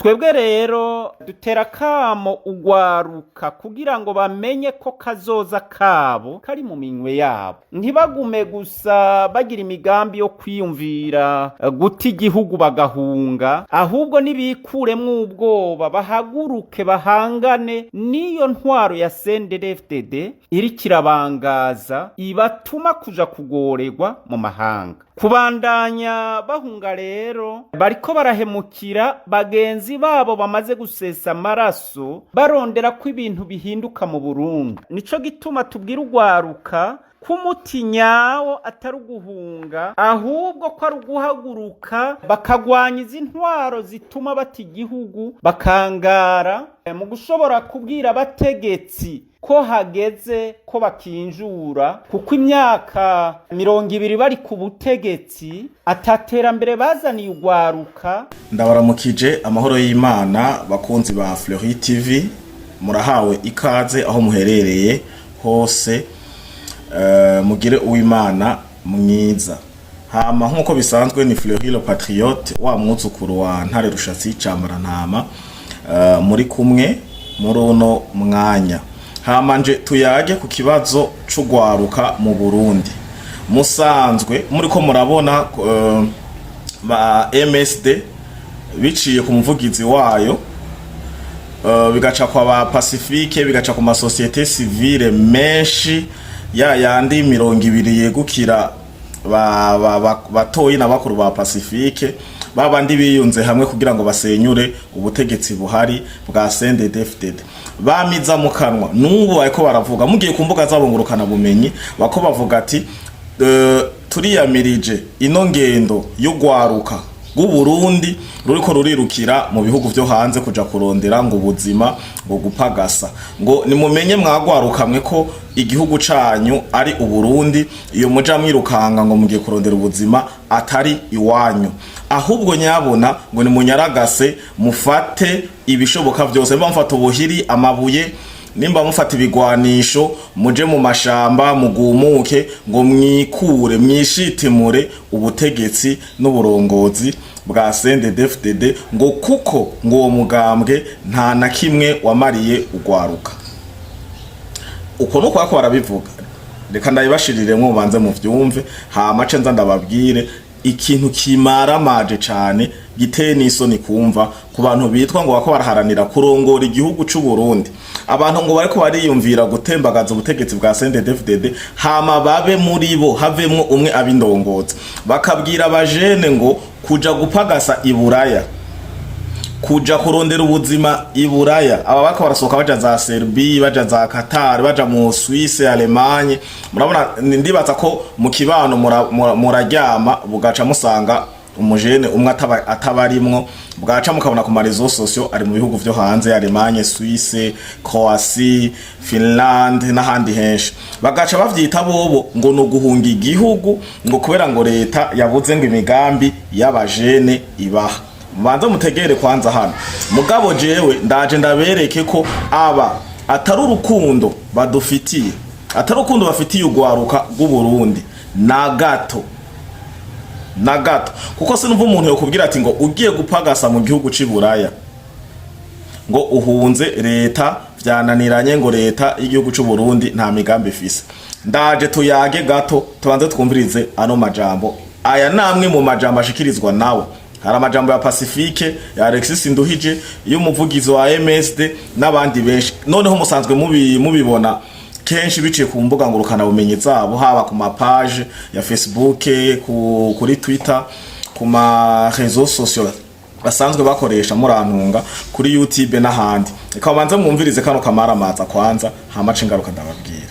twebwe rero dutera kamo ugwaruka kugira ngo bamenye ko kazoza kabo kari mu minwe yabo, ntibagume gusa bagira imigambi yo kwiyumvira guta igihugu bagahunga, ahubwo nibikuremwo ubwoba bahaguruke bahangane n'iyo ntwaro ya CNDD-FDD iriko irabangaza ibatuma kuja kugorerwa mu mahanga. Kubandanya bahunga rero bariko barahemukira bagenzi babo bamaze gusesa amaraso barondera ko ibintu bihinduka mu Burundi. Nico gituma tubwira ugwaruka kumuti nyawo atari uguhunga, ahubwo ko ari uguhaguruka bakagwanya izi ntwaro zituma bata igihugu bakangara, mu gushobora kubwira abategetsi ko hageze ko bakinjura, kuko imyaka 20 bari ku butegetsi ataterambere bazaniye ugwaruka. Ndabaramukije amahoro y'Imana bakunzi ba Fleury TV, murahawe ikaze aho muherereye hose, mugire uw'Imana mwiza. Hama nkuko bisanzwe ni Fleury le Patriote, wa mwuzukuru wa Ntare Rushatsi Cambarantama, muri kumwe muri uno mwanya. Hamanje tuyage ku kibazo c'ugwaruka mu Burundi. Musanzwe muriko murabona ba MSD biciye ku muvugizi wayo, bigaca kwa ba Pacifique, bigaca ku ma société civile menshi ya yandi 200 yegukira batoyi n'abakuru ba Pacifique, babandi biyunze hamwe kugira ngo basenyure ubutegetsi buhari bwa CNDD-FDD. Bamiza mu kanwa n'ubu bariko baravuga, mugiye ku mbuga zabo ngurukana bumenyi bako bavuga ati turiyamirije ino ngendo y'ugwaruka bw'u Burundi ruriko rurirukira mu bihugu vyo hanze kuja kurondera ngo ubuzima ngo gupagasa, ngo nimumenye mwagwarukamwe ko igihugu canyu ari u Burundi, iyo muja mwirukanga ngo mugiye kurondera ubuzima atari iwanyu, ahubwo nyabona ngo nimunyaragase mufate ibishoboka vyose, mfata ubuhiri amabuye, nimba mufata ibigwanisho muje mu mashamba mugumuke ngo mwikure mwishitimure ubutegetsi n'uburongozi bwa CNDD-FDD, ngo kuko ngo uwo mugambwe nta na kimwe wamariye ugwaruka. Uko nuko bako barabivuga, reka ndabibashirire mwo banze mu vyumve, hama cenza ndababwire ikintu kimaramaje cane giteye n'isoni kumva ku bantu bitwa ngo bako baraharanira kurongora igihugu c'u Burundi. Abantu ngo bariko bariyumvira gutembagaza ubutegetsi bwa CNDD-FDD, hama babe muri bo havemwo umwe abindongoza, bakabwira abajene ngo kuja gupagasa iburaya, kuja kurondera ubuzima iburaya. Aba bako barasohoka baja za Serbia, baja za Qatar, baja mu Suisse, Allemagne. Murabona ndibaza ko mu kibano muraryama bugaca musanga umujene umwe atabarimwo, bwaca mukabona ku marezo sociaux ari mu bihugu vyo hanze, Allemagne, Suisse, Croatie, Finland n'ahandi henshi. Bagaca bavyita bobo ngo no guhunga igihugu, ngo kubera ngo leta yavuze ngo imigambi y'abajene ibaha. Mbanza mutegere kwanza hano, mugabo jewe ndaje ndabereke ko aba atari urukundo badufitiye, atari urukundo bafitiye ugwaruka bw'u Burundi na gato kuko sinumva umuntu yokubwira ati ngo ugiye gupagasa mu gihugu c'Iburaya ngo uhunze leta vyananiranye, ngo leta y'igihugu c'u Burundi nta migambi ifise. Ndaje tuyage gato tubanze twumvirize ano majambo. Aya namwe mu majambo ashikirizwa nawe, hari amajambo ya Pacifique, ya Alexis Nduhije, y'umuvugizi wa MSD n'abandi benshi. Noneho musanzwe mubibona kenshi biciye ku mbuga ngurukana bumenyi zabo, haba ku mapage ya Facebook, kuri Twitter, ku ma réseaux sociaux basanzwe bakoresha murantunga, kuri YouTube n'ahandi. Ikabanza mwumvirize kano kamaramaza kwanza, hamace ngaruka ndababwira.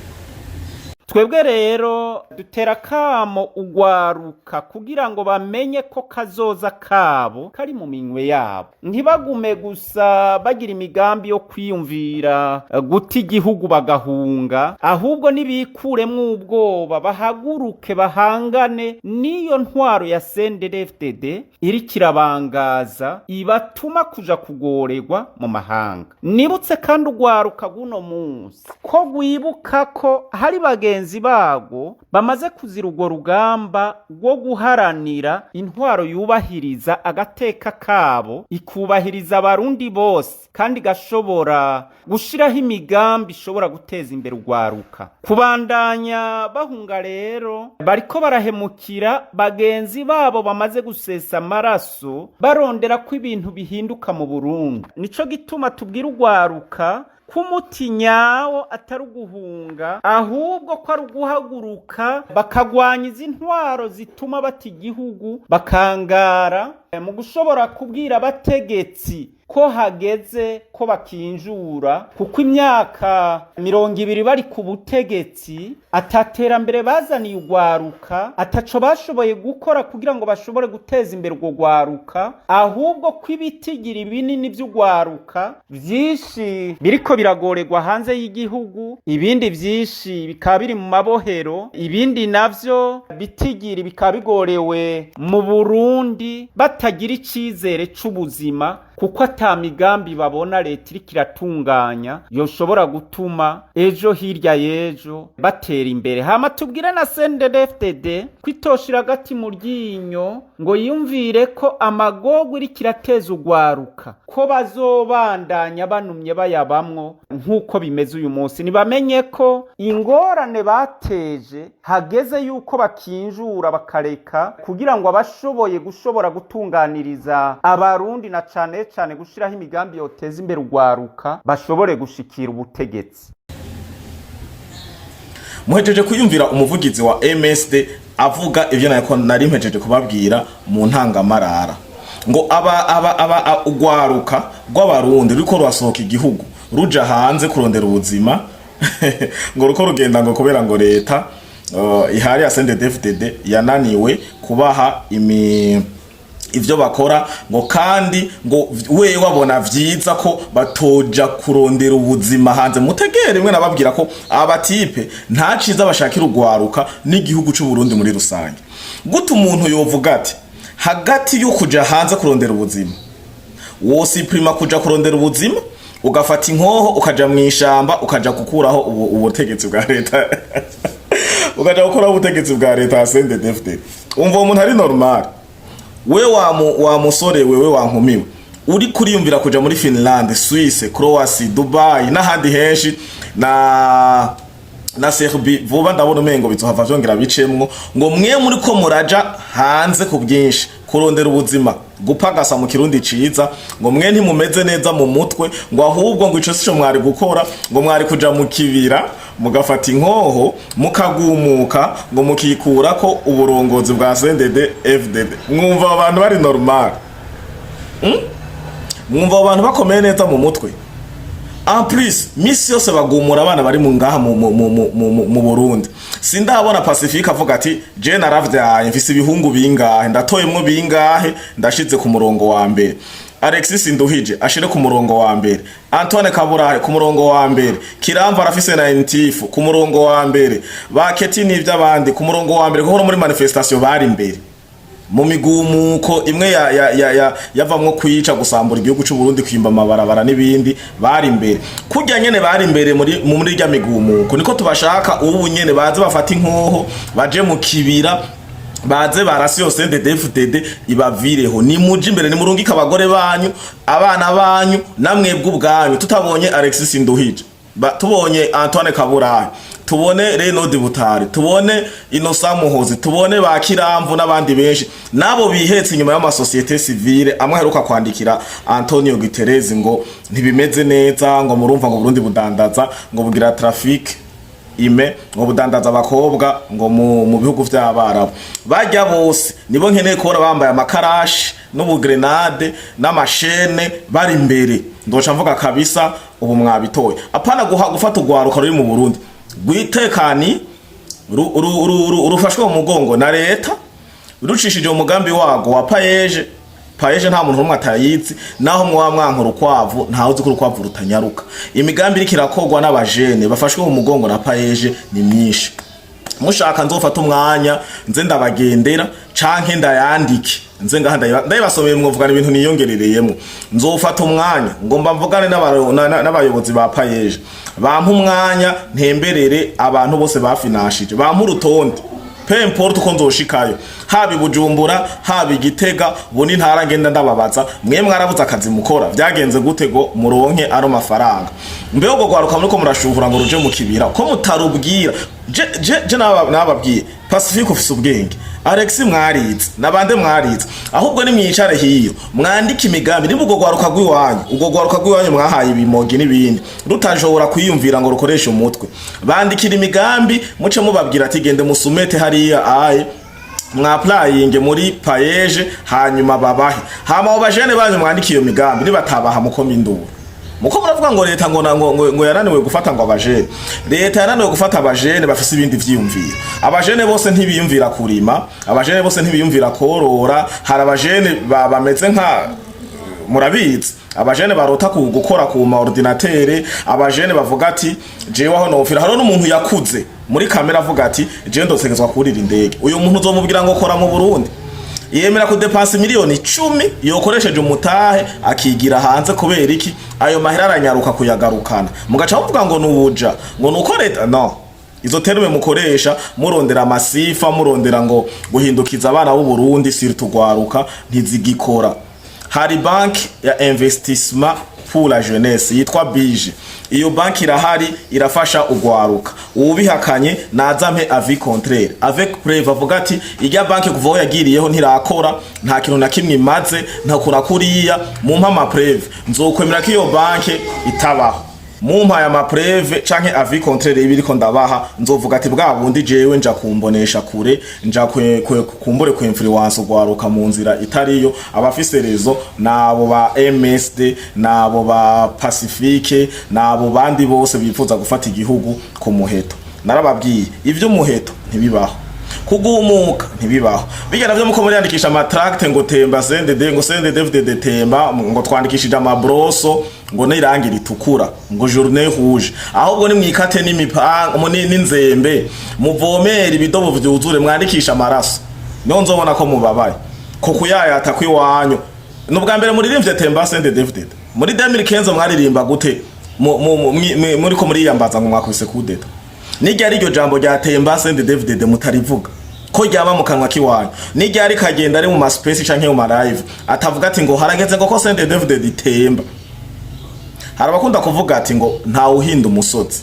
Twebwe rero dutera kamo ugwaruka kugira ngo bamenye ko kazoza kabo kari mu minwe yabo, ntibagume gusa bagira imigambi yo kwiyumvira guta igihugu bagahunga, ahubwo nibikuremwo ubwoba bahaguruke bahangane n'iyo ntwaro ya CNDD-FDD iriko irabangaza ibatuma kuja kugorerwa mu mahanga. Nibutse kandi ugwaruka guno munsi ko gwibuka ko hari bage bagenzi bago bamaze kuzira urwo rugamba rwo guharanira intwaro yubahiriza agateka kabo, ikubahiriza abarundi bose kandi gashobora gushiraho imigambi ishobora guteza imbere urwaruka. Kubandanya bahunga rero bariko barahemukira bagenzi babo bamaze gusesa amaraso barondera ko ibintu bihinduka mu Burundi. Nico gituma tubwira urwaruka kumuti nyawo atari uguhunga, ahubwo ko ari uguhaguruka bakagwanya izi ntwaro zituma bata igihugu, bakangara mu gushobora kubwira abategetsi ko hageze ko bakinjura, kuko imyaka 20 bari ku butegetsi ataterambere bazaniye urwaruka, ataco bashoboye gukora kugira ngo bashobore guteza imbere urwo rwaruka, ahubwo ko ibitigira binini vy'urwaruka vyinshi biriko biragorerwa hanze y'igihugu, ibindi vyinshi bikaba biri mu mabohero, ibindi navyo bitigira bikaba bigorewe mu Burundi batagira icizere c'ubuzima, kuko ata migambi babona leta iriko iratunganya yoshobora gutuma ejo hirya y'ejo batera imbere. Hama tubwire na CNDD-FDD kwitoshira agati mu ryinyo ngo yumvire ko amagogo iriko irateza urwaruka ko bazobandanya banumye bayabamwo nk'uko bimeze uyu munsi. Nibamenye ko ingorane bateje hageze yuko bakinjura bakareka, kugira ngo abashoboye gushobora gutunganiriza abarundi na cane gushiraho imigambi yoteza imbere urwaruka bashobore gushikira ubutegetsi. Muhejeje kuyumvira umuvugizi wa MSD avuga ivyo nari mpejeje kubabwira mu ntangamarara, ngo urwaruka rw'abarundi ruriko rwasohoka igihugu ruja hanze kurondera ubuzima ngo ruko rugenda ngo kubera ngo leta ihari ya CNDD-FDD yananiwe kubaha ivyo bakora, ngo kandi ngo we wabona vyiza ko batoja kurondera ubuzima hanze. Mutegere rimwe nababwira ko abatipe nta ciza bashakira urwaruka n'igihugu c'u Burundi muri rusange. Gute umuntu yovuga ati hagati yo kuja hanze kurondera ubuzima wosiprima kuja kurondera ubuzima, ugafata inkoho ukaja mw'ishamba ukaja gukuraho ubutegetsi bwa leta ukaja gukora ubutegetsi bwa leta ya CNDD-FDD. Umva umuntu ari normal? We wa musore wewe wankumiwe uri kuriyumvira kuja muri Finland, Swiss, Croatia, Dubai n'ahandi henshi na Serbia, vuba ndabona umengo bizohava vyongera bicemwo, ngo mwe muri ko muraja hanze ku bwinshi kurondera ubuzima gupagasa mu kirundi ciza, ngo mwe ntimumeze neza mu mutwe, ngo ahubwo ngo ico sico mwari gukora, ngo mwari kuja mu kibira mugafata inkoho mukagumuka ngo mukikura ko uburongozi bwa CNDD-FDD. Mwumva abantu bari normal? Mwumva abantu bakomeye neza mu mutwe? En plus misi yose bagumura abana bari mu ngaha mu Burundi. Sindabona Pacifique avuga ati je naravyaye mfise ibihungu bingahe, ndatoyemwo bingahe, ndashize ku murongo wa mbere. Alexis Nduhije ashire ku murongo wa mbere, Antoine Kaburahe ku murongo wa mbere, Kiramva arafise na Ntifu ku murongo wa mbere, Baketi n'ivy'abandi ku murongo wa mbere, kuko muri manifestation bari imbere mu migumuko imwe yavamwo kwica gusambura igihugu c'u Burundi, kwimba amabarabara n'ibindi, bari imbere. Kurya nyene bari imbere muri rya migumuko, niko tubashaka ubu nyene baze bafata inkoho baje mu kibira, baze barasiyo CNDD-FDD ibavireho. Ni muje imbere, ni murungika abagore banyu, abana banyu, namwebwe ubwanyu. Tutabonye Alexis Nduhije, tubonye Antoine Kaburahe, tubone Renodi Butare, tubone Innocent Muhozi, tubone ba Kiramvu n'abandi benshi nabo bihetse inyuma y'amasosiyete civile, amwe heruka kwandikira Antonio Guterres ngo ntibimeze neza, ngo murumva ngo Burundi budandaza, ngo bugira traffic ime, ngo budandaza abakobwa ngo mu bihugu vy'Abarabu. Bajya bose nibo nkeneye kubona bambaye amakarashi n'ubugrenade n'amashene bari imbere. Ndoca mvuga kabisa ubu mwabitoye. Apana gufata urwaruka ruri mu Burundi rwitekani rufashwe mu mugongo na leta, rucishije umugambi wago wa payeje nta muntu numwe atayizi, naho mwanka urukwavu ntaho uzi ko urukwavu rutanyaruka. Imigambi iri kirakogwa n'abajene bafashwe mu mugongo na payeje ni myinshi. mushaka nzofata umwanya nze ndabagendera canke ndayandike nze ngaha ndayibasomeye mwovugana ibintu niyongerereyemo nzofata umwanya ngomba mvugane n'abayobozi ba payeje bampa umwanya ntemberere abantu bose bafinashije bampa urutonde pe importe uko nzoshikayo haba Bujumbura haba Gitega buni ntara ngenda ndababaza mwe mwarabuze akazi mukora byagenze gute go muronke aro mafaranga mbego go gwaruka muri ko murashuhura ngo ruje mu kibira ko mutarubwira je nababwiye Pacifique ufise ubwenge Alex mwarize nabande mwarize ahubwo ni mwicare hiyo mwandika imigambi ni bwo gwaruka gwiwanyu ubwo gwaruka gwiwanyu mwahaye ibimogi n'ibindi rutajobora kwiyumvira ngo rukoreshe umutwe bandikira imigambi muce mubabwira ati gende musumete hariya aye mwapplyinge muri payeje hanyuma babahe hama abajene banyu mwandikiye iyo migambi nibatabaha mukoma induru muko muravuga ngo leta ngo yaraniwe gufata ngo abajene leta yaraniwe gufata abajene bafise ibindi vyiyumvira abajene bose ntibiyumvira kurima abajene bose ntibiyumvira korora hari abajene bameze nka murabizi abajene barota gukora ku ma ordinateur abajene bavuga ati jewe aho nofira haro n'umuntu yakuze muri kamera avuga ati je ndosegezwa kurira indege uyu muntu uzomubwira ngo kora mu Burundi yemera kudepansa miliyoni 10 yokoresheje umutahe akigira hanze kubera iki ayo mahera aranyaruka kuyagarukana mugaca muvuga ngo nubuja ngo nuko leta no izo terme mukoresha murondera amasifa murondera ngo guhindukiza abana b'u Burundi sirtugwaruka ntizigikora hari banki ya investissement pour la jeunesse yitwa Bije iyo banki irahari irafasha ugwaruka ubihakanye nazampe avis contraire avec preuve avuga ati irya banki kuva yagiriyeho ntirakora nta kintu na kimwe imaze ntakora kuriya mumpa ama preuve nzokwemera ko iyo banki itabaho mumpa ya ma preuve canke avis contraire ibiriko ndabaha nzovuga ati bwa bundi jewe nja kumbonesha kure nja kumbure ku influence ugwaruka mu nzira itariyo abafise rezo nabo ba MSD nabo ba Pacifique nabo bandi bose bifuza gufata igihugu ku muheto narababwiye ivyo muheto ntibibaho kugumuka ntibibaho bigera byo muko muri yandikisha amatract ngo temba CNDD ngo CNDD temba ngo twandikishije amabroso ngo nirangira itukura ngo journée rouge ahubwo ni mwikate n'imipanga n'inzembe muvomera ibidobo vyuzure mwandikisha amaraso no nzobona ko mubabaye ko kuyayata kwiwanyu nubwa mbere muri rimvye temba CNDD muri 2015 mwaririmba gute muri ko muri yambaza ngo mwakubise kudeta nijya ari ryo jambo rya temba CNDD mutarivuga ko ryaba mu kanwa kiwanyu nijya ari kagenda ari mu ma space canke mu ma live atavuga ati ngo harageze ngo ko CNDD temba harabakunda kuvuga ati ngo nta uhinda umusozi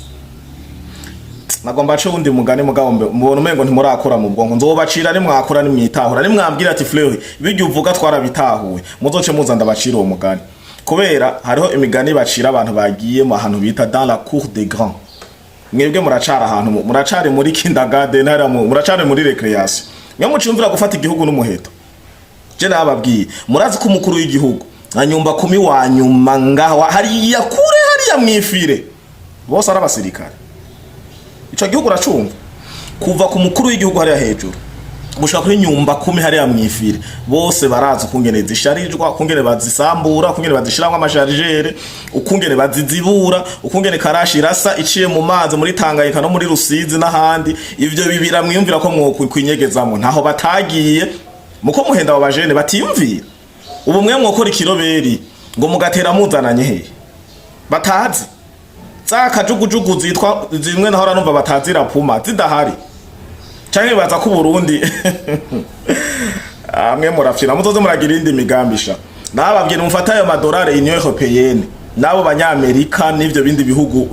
nagomba ace undi mugani mugabo mubona umengo ntimurakora mu bwonko nzobacira ari mwakora ni mwitahura ni mwambwira ati Fleur bijye uvuga twarabitahuwe muzoce muza ndabacira uwo mugani kubera hariho imigani bacira abantu bagiye mu ahantu bita dans la cour des grands mwebwe muracara ahantu muracare muri kindergarten hari muracare muri recreation mwe mucumvira gufata igihugu n'umuheto je nababwiye murazi ko umukuru w'igihugu anyumba kumi wanyuma ngaho hari yakure hari yamwifire bose arabasirikare ico gihugu racumva kuva ku mukuru w'igihugu hari hejuru gushaka kuri nyumba kumi hari yamwifire bose barazi ukungene zisharijwa ukungene bazisambura ukungene bazishiramwe amasharijere ukungene bazizibura ukungene karashi rasa iciye mu mazi muri Tanganyika no muri Rusizi n'ahandi ivyo bibira mwiyumvira ko mwokwinyegezamo ntaho batagiye muko muhenda abajene batiyumvira ubu mwe mwokora ikiroberi ngo mugatera muzananye he batazi za kajugujugu zitwa zimwe nahora numva batazira puma zidahari canke baza ku Burundi amwe murafyira muzoze muragira indi migambisha nababwira mufata ayo madolari Union Européenne nabo banyamerika n'ivyo bindi bihugu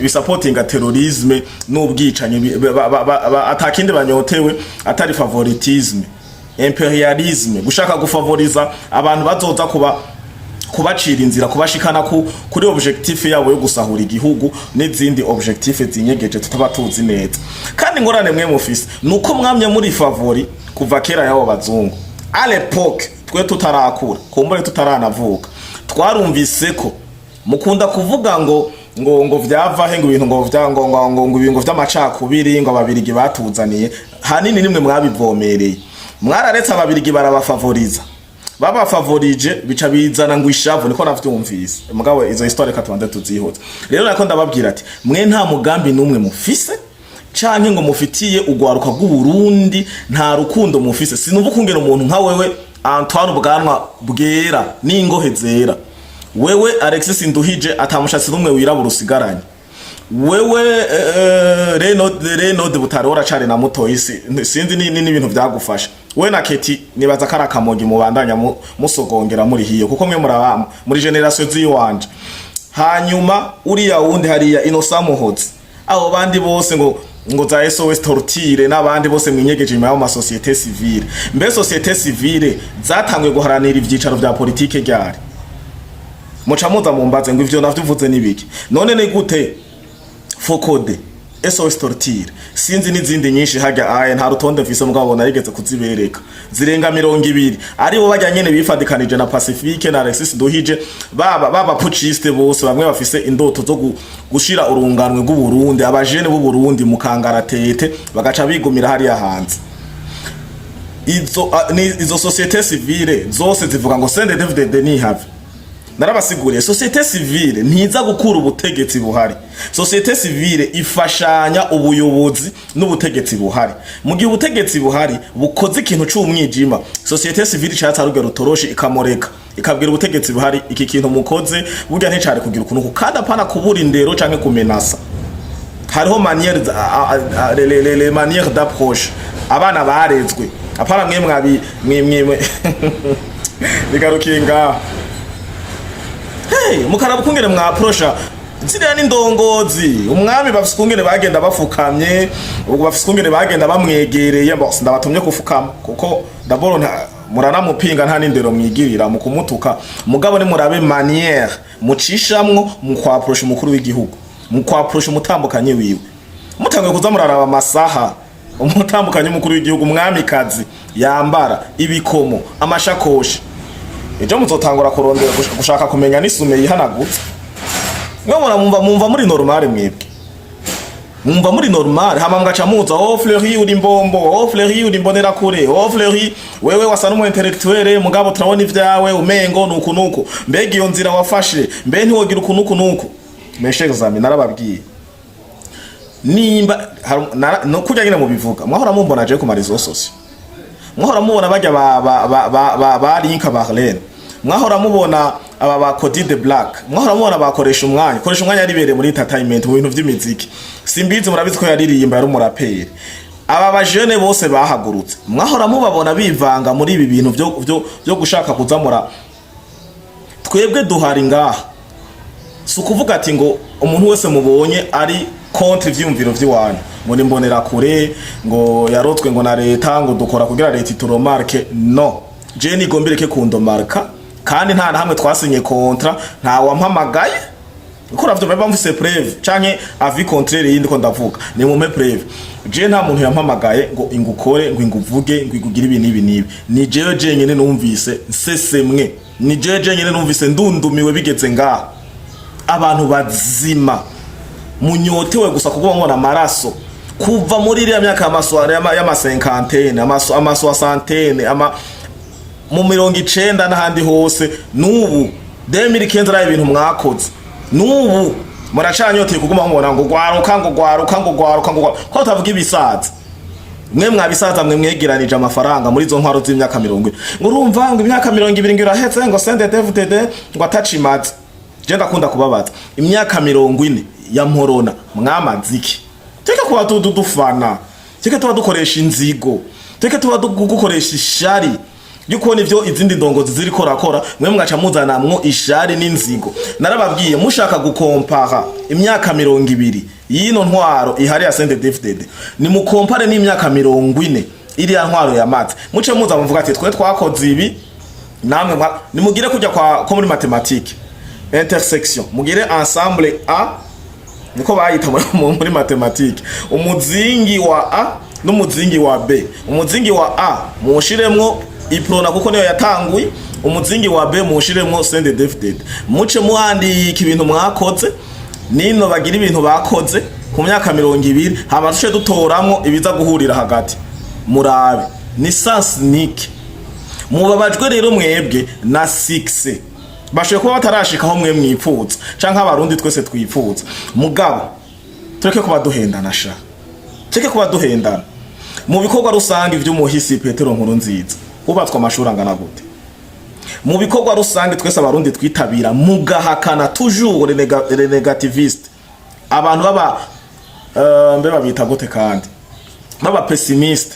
bisupportinga terrorisme n'ubwicanye atakindi banyotewe atari favoritisme imperialisme gushaka gufavoriza abantu bazoza kubacira inzira kubashikana kuri objectif yabo yo gusahura igihugu n'izindi objectif zinyegeje tutabatuzi neza kandi ngorane mwe mufise nuko mwamye muri favori kuva kera yabo bazungu à l'époque twe tutarakura kumbure tutaranavuka twarumvise ko mukunda kuvuga ngo vyava he ngo ibintu ngo ibintu vy'amacakubiri ngo ababirigi batuzaniye hanini nimwe mwabivomereye mwararetse ababirigi barabafavoriza baba favorije bica bizana ngo ishavu niko navyumvise mugabo izo histoire katubanze tuzihoza rero nako ndababwira ati mwe nta mugambi numwe mufise canke ngo mufitiye ugwaruka rw'Uburundi nta rukundo mufise. Sinumva kungena umuntu nka wewe Antoine Bwanwa bwera n'ingohe zera, wewe Alexis Nduhije atamushatsi rumwe wirabura usigaranye, wewe Reno de Butare oracari na mutoyi sinzi n'ibintu byagufasha. We na Keti nibaza kara kamogi mubandanya musogongera muri hiyo kuko mwe murabama muri generation ziwanje. Hanyuma uriya wundi hariya Innocent Muhozi, abo bandi bose ngo za SOS Tortire n'abandi bose mwinyegeje nyuma y'ama societe civile. Mbe societe civile zatangwe guharanira ivyicaro vya politike ryari? Muca muza mumbaze ngo ivyo navyo nibiki? None ni gute Fokode, SOS Tortire, sinzi n'izindi nyinshi hajya aye nta rutonde mfise mugabo narigeze kuzibereka zirenga 200 ari bo bajya nyene bifadikanije na Pacifique na Alexis Nduhije baba puciste bose bamwe bafise indoto zo gushira urunganwe rw'Uburundi, abajene b'u Burundi mu kangaratete bagaca bigumira hari hanze. Izo societe civile zose zivuga ngo sende David ni have. Narabasiguriye societe civile ntiza gukura ubutegetsi buhari. Societe civile ifashanya ubuyobozi n'ubutegetsi buhari. Mu gihe ubutegetsi buhari bukoze ikintu c'umwijima, societe civile cyatsa rugero toroshi ikamoreka ikabwira ubutegetsi buhari iki kintu mukoze burya nticari kugira ukuntu kandi apana kubura indero canke kumenasa. Hariho manière les manières d'approche abana barezwe apana mwe bigarukinga mukaraba kungene mwaprosha ziriya n'indongozi umwami bafise kungene bagenda bafukamye, ubwo bafise kungene bagenda bamwegereye. Bose ndabatumye kufukama kuko d'abord murana mupinga nta n'indero mwigirira mu kumutuka, mugabo ni murabe manière mucishamwo mu kwaprosha umukuru w'igihugu, mu kwaprosha umutambukanye wiwe. Mutangwe kuza muraraba amasaha umutambukanye umukuru w'igihugu mwamikazi yambara ibikomo amashakoshi, ejo muzotangura kurondera gushaka kumenya n'isume yihanagutse. Mwe mumva muri normale mwebwe, mumva muri normale hama mgaca muza Fleury uri mbombo, Fleury uri mbonera kure, Fleury wewe wasa n'umu intellectuel mugabo turabona ivyawe umengo nuko mbega iyo nzira wafashe mbe ntiwogira uku meshe examen narababwiye nimba no kujya nyine mu bivuga mwahora mumbona je ku marizo sosio, mwahora mubona bajya ba Linka Barlene, mwahora mubona aba ba Cody the Black, mwahora mubona bakoresha umwanya ari muri entertainment mu bintu by'imiziki. Simbizi murabizi ko yaririmba yari umuraperi. Aba bajene bose bahagurutse, mwahora mubabona bivanga muri ibi bintu byo gushaka kuzamura. Twebwe duhari ngaha si ukuvuga ati ngo umuntu wese mubonye ari contre ivyumviro vy'iwanyu ngo nimbonera kure ngo yarotswe ngo na leta ngo dukora kugira leta ituromarke. No, je nigombireke kundomarka kandi nta na hamwe twasinye kontra, nta wampamagaye ukora vyo baba mfise preuve canke avis contraire yindi ko ndavuga ni mu preuve. Je nta muntu yampamagaye ngo ingukore ngo inguvuge ngo igugira ibi ni jewe nyene numvise nsesemwe, ni jewe nyene numvise ndundumiwe bigeze ngaha. Abantu bazima munyotewe gusa kuko mbona amaraso kuva muri iriya myaka y'amasenkantene amaswasantene mu 90 n'ahandi hose n'ubu 2015 ari ibintu mwakoze n'ubu muracanyoteye kuguma mubona ngo gwaruka ko tavuga ibisaza mwe mwabisaza mwe mwegeranije amafaranga muri zo ntwaro z'imyaka 40 ngo urumva ngo imyaka 20 ngirahetse ngo sende DVD ngo atachimaze. Je ndakunda kubabaza imyaka 40 ya mporona mwamaziki teke kuba dufana, teke tuba dukoresha inzigo, teke tuba dukoresha ishari yuko nivyo izindi ndongozi ziri korakora mwe mwaca muzanamwo ishari n'inzigo. Narababwiye mushaka gukompara imyaka 20 yino ntwaro ihari ya Sende David ni mukompare n'imyaka 40 iri ya ntwaro ya mate, muce muza muvuga ati twe twakoze ibi namwe nimugire kujya ko muri mathématique intersection mugire ensemble A niko bayita muri mathématique, umuzingi wa A n'umuzingi wa B. Umuzingi wa A mushiremwo iprona kuko niyo yatanguye, umuzingi wa B mushiremwo Sende David. Muce muhandika ibintu mwakoze nino bagira ibintu bakoze ku myaka 20 hama tuce dutoramwo ibiza guhurira hagati murabe ni sans nique. Mubabajwe rero mwebwe na 6 bashoye kuba batarashika aho mwe mwipfuza canke abarundi twese twipfuza, mugabo tureke kuba duhendana sha ceke kuba duhendana. Mu bikorwa rusange ivy'umuhisi Petero Nkurunziza hubatswe amashuri angana gute? Mu bikorwa rusange twese abarundi twitabira mugahakana toujours les négativistes, abantu baba mbe babita gute kandi baba pessimiste,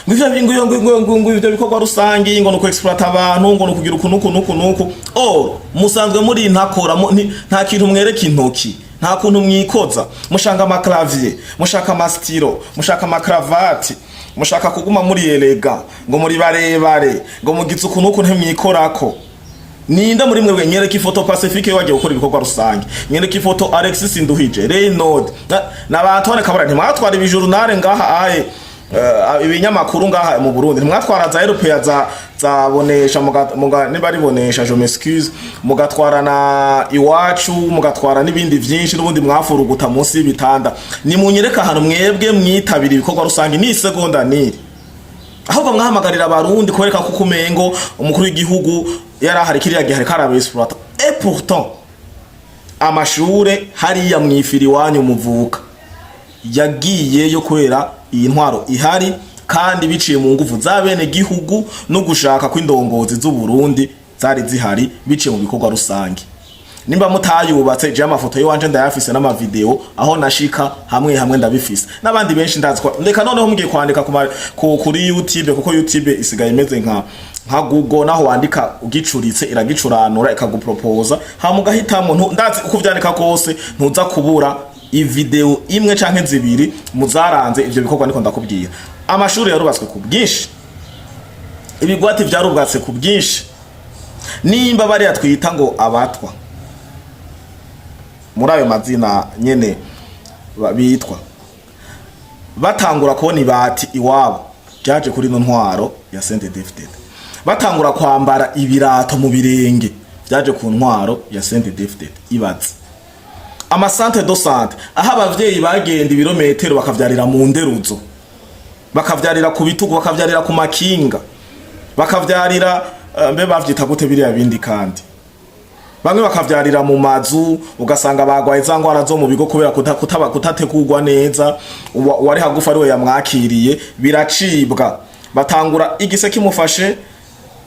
ivyo bikorwa rusange ngo nuko exploit abantu ngo nukugira ukuntu musanzwe muri ntakora nta kintu mwereka intoki, nta kuntu mwikoza, mushanga amaclavier, mushaka amastiro, mushaka amacravati, mushaka kuguma muri elega ngo muri barebare ngo mugize ukuntu ntemwikorako. Ninda muri mwe nyereka ifoto Pacifique wagiye gukora ibikorwa rusange, nyereka ifoto Alexis Nduhije, Reynod n'abantu bane kabara ntimwatwara ibijurnale ngaha aye ibinyamakuru ngaha mu Burundi, ntimwatwara za Europea za bonesha nibari bonesha je m'excuse, mugatwara na iwacu, mugatwara nibindi vyinshi n'ubundi mwafuruguta munsi y'ibitanda. Ni munyereka ahantu mwebwe mwitabira ibikorwa rusange ni seconda niri, ahubwo mwahamagarira abarundi kwereka ko kumengo umukuru w'igihugu yarahari kiriya gihe karabe exploit. Et pourtant amashure hariya mwifiri wanyu muvuka yagiye yo kwera iyi ntwaro ihari, kandi biciye mu nguvu za bene gihugu no gushaka kw'indongozi z'u Burundi zari zihari biciye mu bikorwa rusange. Nimba mutayubatse je amafoto yiwanje ndayafise n'ama video aho nashika hamwe ndabifise, n'abandi benshi ndazi ko ndeka noneho mugiye kwandika kuri YouTube, kuko YouTube isigaye imeze nka Google, naho wandika ugicuritse iragicuranura ikagupropoza hamugahitamo. Ndazi uko vyandika kose ntuza kubura ivideo imwe canke zibiri muzaranze ivyo bikorwa, niko ndakubwira. Amashuri yarubatswe ku bwinshi, ibigwati vyarubatse ku bwinshi, nimba bari yatwita ngo abatwa muri ayo mazina nyene bitwa, batangura kubona ibati iwabo byaje kuri no ntwaro ya CNDD-FDD, batangura kwambara ibirato mu birenge byaje ku ntwaro ya CNDD-FDD. Ibaze amasantre do sante aho abavyeyi bagenda ibirometero bakavyarira mu nderuzo, bakavyarira ku bitugu, bakavyarira ku makinga, bakavyarira mbe bavyita gute biriya bindi, kandi bamwe bakavyarira mu mazu, ugasanga bagwaye za ngwara zo mu bigo kubera kutategurwa neza, wari hagufa ariwe yamwakiriye, biracibwa. Batangura igise kimufashe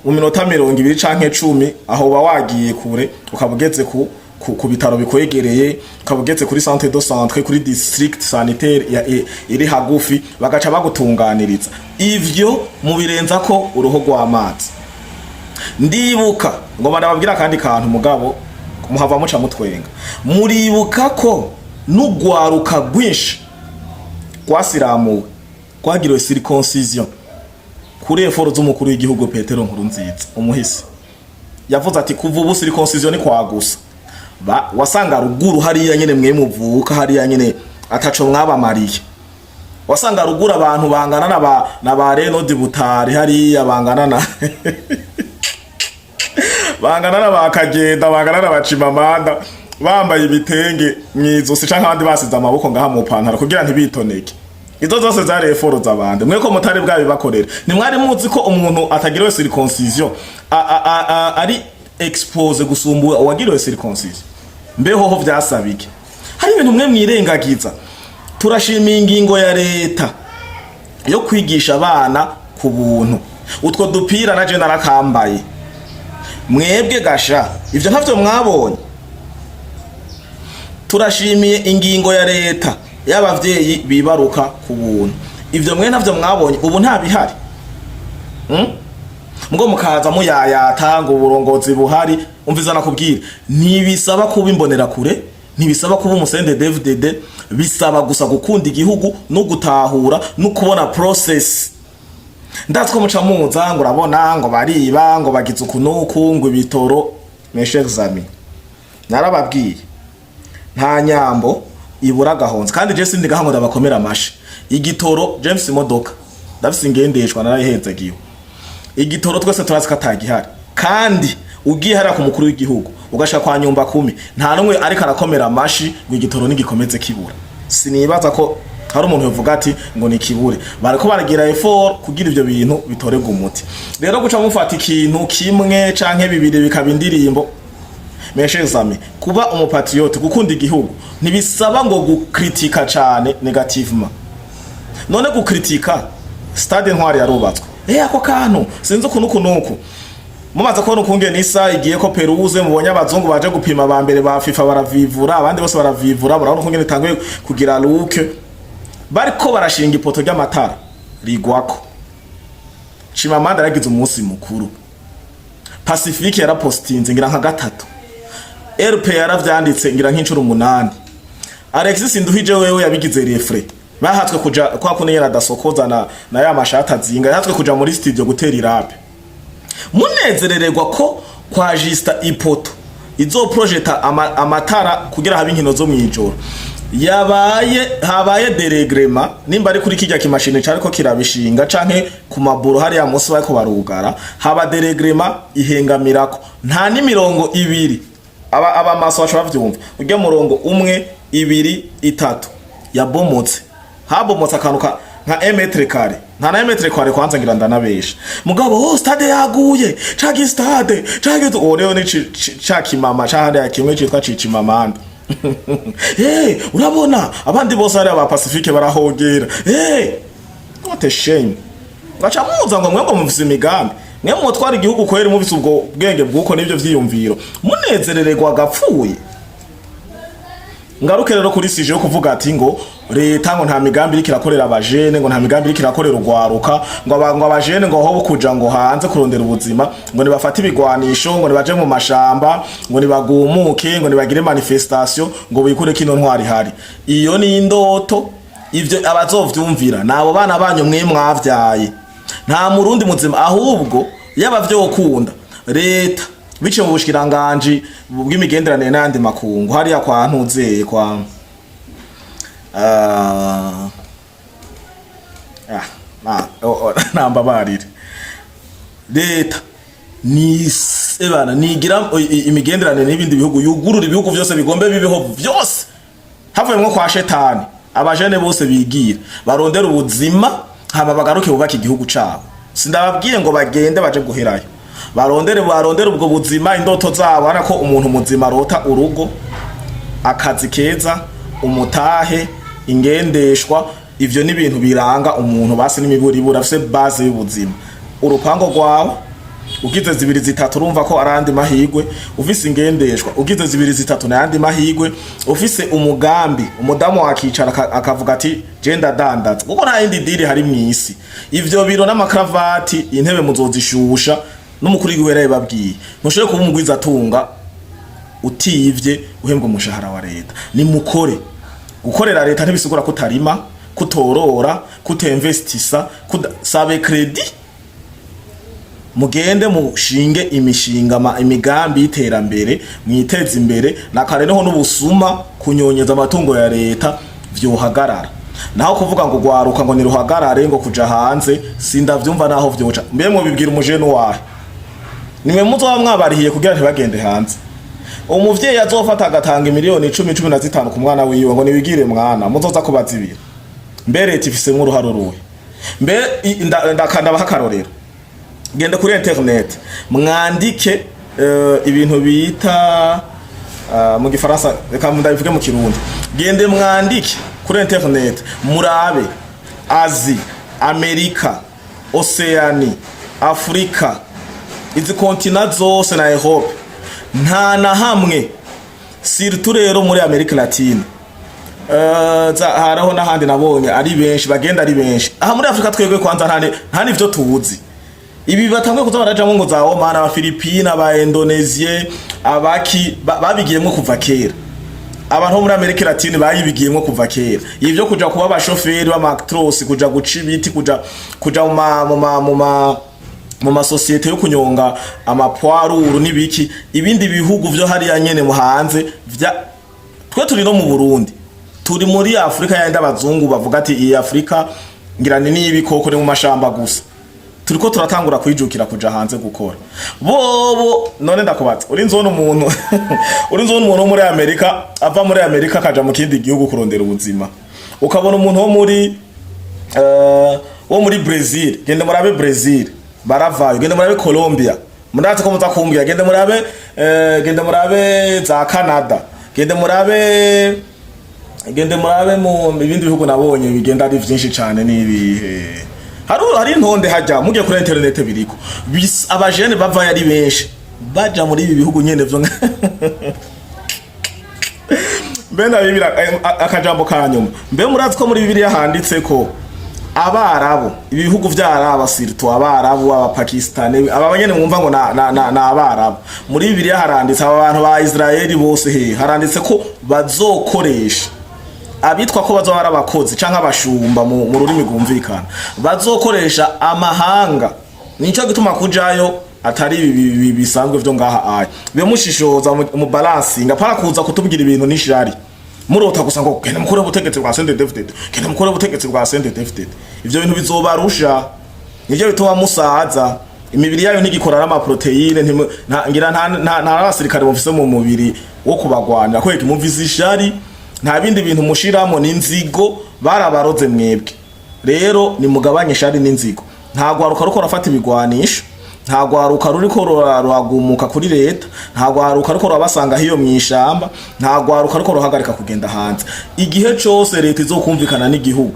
mu minota 20 canke 10, aho wagiye kure ukabugeze ku bitaro bikwegereye, ukabugeze kuri centre de santé, kuri district sanitaire iri hagufi, bagaca bagutunganiriza. Ivyo mubirenza ko uruho rw'amazi. Ndibuka ngo barababwira kandi kantu mugabo muhava muca mutwenga, muribuka ko n'ugwaruka rwinshi kwasiramuwe kwagiriwe circoncision kuri eforo z'umukuru w'igihugu Petero Nkurunziza umuhisi. Yavuze ati kuva ubu circoncision ni kwagusa, wasanga ruguru hariya nyene mwe muvuka hariya nyene ataco mwabamariye, wasanga ruguru abantu bangana na ba Reynod Butari hariya bangana na bangana n'abakagenda, bangana n'abacimamanda bambaye ibitenge mwizosi canke abandi basize amaboko ngaha mu pantaro kugira ntibitoneke. Izo zose zari eforo z'abandi, mwe ko mutari bwabi bakorera. Ni mwari muzi ko umuntu atagiriwe circoncision ari expose gusumbuwe uwagiriwe circoncision? Mbeho ho vyasabike. Hari ibintu mwe mwirengagiza. Turashimiye ingingo ya leta yo kwigisha abana ku buntu. Utwo dupira na je narakambaye, mwebwe gasha ivyo ntavyo mwabonye. Turashimiye ingingo ya leta y'abavyeyi bibaruka ku buntu, ivyo mwe ntavyo mwabonye. Ubu nta bihari, ngo mukaza muyayata ngo uburongozi buhari. Umviza nakubwira, ntibisaba kuba imbonera kure, ntibisaba kuba umusende DFDD, bisaba gusa gukunda igihugu no gutahura no kubona process. Ndatsko muca muza ngo urabona ngo bariba ngo bagize ukunuku ngo ibitoro. Mes chers amis, narababwiye nta nyambo ibura gahonze, kandi je sindi gahango ndabakomera amashi. Igitoro James Modoka ndafise ingendeshwa narayihezagiwe. Igitoro twese turazi ko atagihari, kandi ugiye hara ku mukuru w'igihugu ugashaka kwa nyumba 10 nta numwe ariko arakomera amashi ngo igitoro nigikomeze kibura. Sinibaza ko hari umuntu yavuga ati ngo ni kibure, bariko baragira effort kugira ivyo bintu bitorega umuti. Rero guca mufata ikintu kimwe canke bibiri bikaba indirimbo. Mes chers amis, kuba umupatriote gukunda igihugu ntibisaba ngo gukritika cyane negativement. none gukritika stade Ntwari yarubatswe ako kantu sinzi ukuntu nuku mumaze kubona ukungene isa igiye ko Peruze mubonye abazungu baje gupima ba mbere ba FIFA baravivura abandi bose baravivura murabona ukungene tanguye kugira luke bariko barashinga ipoto ry'amatara rigwako Chimamanda yagize umunsi mukuru Pacifique yarapostinze ngira nka gatatu RP yaravyanditse ngira nk'incuro 8 Alexis Nduhije wewe yabigize refre bahatswe kuja kwa kunera dasokoza na ya mashata zinga yahatswe kuja muri studio gutera irape munezerererwa ko kwa Jista ipoto izo projecta amatara kugira habe inkino zo mwijoro habaye deregrema nimba ari kuri kijya kimashine cyariko kirabishinga canke ku maburo hari ya musi bariko barugara haba deregrema ihengamirako nta ni mirongo ibiri aba maso bashobora vyumva ujye murongo 1 2 3 yabomotse habomotse akanuka nka metre kare nta na metre kare kwanza ngira ndanabesha mugabo stade yaguye cagi stade cagi oreo ni caki mama cyahande yakimwe cyitwa Cicimamanda urabona abandi bose ari aba Pacifique barahogera what a shame gacha muza ngo mwembo muvise imigambi mwemwe mutwara igihugu kwera muvise ubwo bwenge bwuko nivyo vyiyumviro munezerererwa gapfuye ngaruke rero kuri sije yo kuvuga ati ngo leta ngo nta migambi iri kirakorera abajene ngo nta migambi iri kirakorera urwaruka ngo abajene ngo aho kuja ngo hanze kurondera ubuzima ngo nibafata ibigwanisho ngo nibaje mu mashamba ngo nibagumuke ngo nibagire manifestation ngo bikure kino ntwari hari iyo ni indoto ivyo abazovyumvira nabo bana banyu mwe mwavyaye nta murundi muzima ahubwo yabavyo okunda leta bice mu bushikiranganje bw'imigenderanire n'andi makungu hariya kwa ntuzeye kwa namba barire leta ni ebana nigira imigenderanire n'ibindi bihugu yugurura ibihugu byose bigombe bibeho byose havuye mwo kwa shetani abajene bose bigira barondera ubuzima haba bagaruke bubaka igihugu cabo sindababwiye ngo bagende baje guherayo barondere ubwo buzima indoto zabo ariko umuntu muzima rota urugo akazi keza umutahe ingendeshwa ivyo ni ibintu biranga umuntu basi n'imiburi burafise base y'ubuzima urupango rwawe ugize 2 3 urumva ko arandi mahigwe ufise ingendeshwa ugize 2 3 n'andi mahigwe ufise umugambi umudamu akicara akavuga ati genda dandaza kuko nta yindi diri hari mwisi ivyo biro n'amakravati intebe muzozishusha n'umukuru w'igihugu babwiye ntushobora kuba umugwiza atunga utivye uhembwa umushahara wa leta ni mukore gukorera leta ntibisigura kutarima kutorora kutinvestisa kusabe credit mugende mushinge imishinga imigambi y'iterambere mwiteze imbere nakare neho n'ubusuma kunyonyeza amatungo ya leta vyohagarara naho kuvuga ngo gwaruka ngo niruhagarare ngo kuja hanze sindavyumva naho vyoca mbe mu bibwira umujene wahe nimwe muzo mwabarihiye kugira ntibagende hanze umuvyeyi azofata agatanga miliyoni 10-15 ku mwana wiwe ngo niwigire mwana muzoza kubazibira mbere tifise mu ruharo ruwe mbe ndakanda bahakarorero gende kuri internet mwandike ibintu bita mu gifaransa reka ndabivuge mu kirundi gende mwandike kuri internet murabe Azi Amerika Oceani Afrika izi kontinent zose na Europe nta na hamwe surtout rero muri Amerika Latine haraho n'ahandi nabonye ari benshi bagenda ari benshi aha muri Afrika twegwe kwanza nta nivyo tuzi ibi batangwe kuza barajamwe ngo za Oman aba Philippines aba Indonesia abaki babigiyemwe kuva kera abantu muri Amerika Latine bayibigiyemwe kuva kera ivyo kuja kuba abashoferi b'amatros kuja guca ibiti kuja mu masosiyete yo kunyonga amapwaruru nibiki ibindi bihugu vyo hari yanyene mu hanze twe turi no mu Burundi turi muri Afrika yandi abazungu bavuga ati iyi Afrika ngirane n'ibikoko ni mu mashamba gusa turiko turatangura kwijukira kuja hanze gukora bobo none ndakubatse uri nzone umuntu muri Amerika ava muri Amerika kaja mu kindi gihugu kurondera ubuzima ukabona umuntu wo muri Brazil gende murabe Brazil baravayo gende murabe Colombia mundatse ko muza kumbwira gende murabe za Canada gende murabe gende murabe mu bindi bihugu nabonye bigenda ari vyinshi cyane nibihe hari intonde hajya mugiye kuri internet biriko abajene bava yari benshi baja muri ibi bihugu nyene vyo benda bibira akajambo kanyuma mbe murazi ko muri Bibiliya handitse ko abarabu ibihugu vy'araba sirto abarabu abapakistani abanyene mwumva ngo na abarabu muri Bibiliya haranditse abantu ba Israeli bose he haranditse ko bazokoresha abitwa ko bazo barabakozi canke abashumba mu rurimi rwumvikana bazokoresha amahanga nico gituma kujayo atari bisanzwe vyo ngaha ayi bemushishoza mu balancing apara kuza kutubwira ibintu nishari murota gusa ngo kene mukore ubutegetsi bwa Sende David kene mukore ubutegetsi bwa Sende David ivyo bintu bizobarusha nivyo bituma musaza imibiri yayo ntigikora ama proteine ngira nta abasirikare mufise mu mubiri wo kubagwanira kweka mumvise ishari nta bindi bintu mushiramo n'inzigo barabaroze mwebwe rero ni mugabanye shari n'inzigo ntago aruka ruko rafata ibigwanisho ntago aruka ruriko ruragumuka kuri leta ntago aruka ruko rabasanga hiyo mwishamba ntago aruka ruko ruhagarika kugenda hanze igihe cyose leta izokumvikana n'igihugu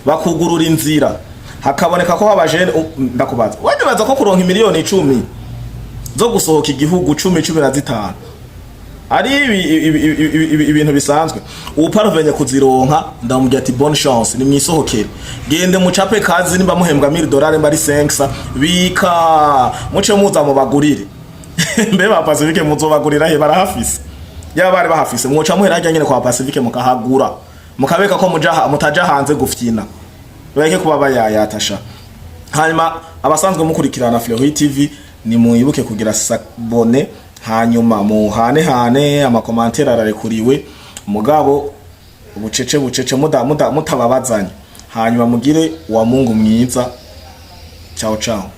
bakugurura inzira hakaboneka ko abajene ndakubaza waje ko kuronka miliyoni 10 zo gusohoka igihugu 10-15 ari ibintu bisanzwe uparvenye kuzironka ndamubye ati bonne chance ni mwisohokere gende mucape kazi nimba muhembwa $1000 mbari 5 bika muce muza mu bagurire mbe ba Pacifique muzobagurira he barahafise yaba bari bahafise mwoca muhera ajya nyene kwa Pacifique mukahagura mukabeka ko mutaja hanze gufyina bareke kuba bayayatasha hanyuma abasanzwe mukurikirana Fleury TV ni muyibuke kugira sabone hanyuma muhane amakomantere ararekuriwe mugabo bucece mutababazanya hanyuma mugire wa Mungu mwiza ciao ciao.